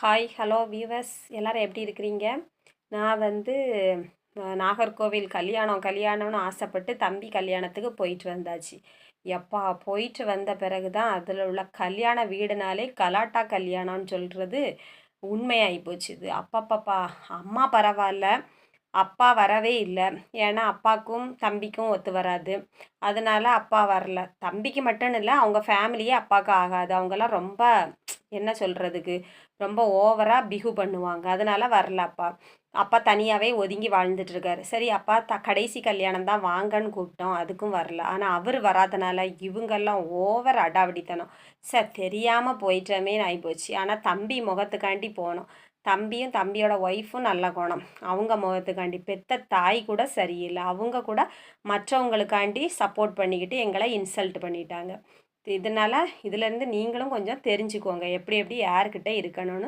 Hi hello viewers எல்லோரும் எப்படி இருக்கிறீங்க? நான் நாகர்கோவில் கல்யாணம்னு ஆசைப்பட்டு தம்பி கல்யாணத்துக்கு போயிட்டு வந்தாச்சு. எப்பா போயிட்டு வந்த பிறகு தான் அதில் உள்ள கல்யாண வீடுனாலே கலாட்டா கல்யாணம்னு சொல்கிறது உண்மையாகி போச்சு. இது அப்பப்பப்பா, அம்மா பரவாயில்ல, அப்பா வரவே இல்லை. ஏன்னா அப்பாவுக்கும் தம்பிக்கும் ஒத்து வராது. அதனால அப்பா வரல. தம்பிக்கு மட்டும் இல்லை, அவங்க ஃபேமிலியே அப்பாவுக்கு ஆகாது. அவங்கெல்லாம் ரொம்ப என்ன சொல்கிறதுக்கு ரொம்ப ஓவராக பிஹு பண்ணுவாங்க. அதனால வரல அப்பா. அப்பா தனியாகவே ஒதுங்கி வாழ்ந்துட்டுருக்காரு. சரி அப்பா கடைசி கல்யாணம் தான் வாங்கன்னு கூப்பிட்டோம், அதுக்கும் வரல. ஆனால் அவர் வராதனால இவங்கெல்லாம் ஓவர் அடாவடித்தனம். சார் தெரியாமல் போயிட்டோமேன்னு ஆகிப்போச்சு. ஆனால் தம்பி முகத்துக்காண்டி போனோம். தம்பியும் தம்பியோட ஒய்ஃபும் நல்ல குணம். அவங்க முகத்துக்காண்டி பெத்த தாய் கூட சரியில்லை. அவங்க கூட மற்றவங்களுக்காண்டி சப்போர்ட் பண்ணிக்கிட்டு எங்களை இன்சல்ட் பண்ணிட்டாங்க. இதனால் இதிலேருந்து நீங்களும் கொஞ்சம் தெரிஞ்சுக்கோங்க எப்படி எப்படி யார்கிட்ட இருக்கணும்னு.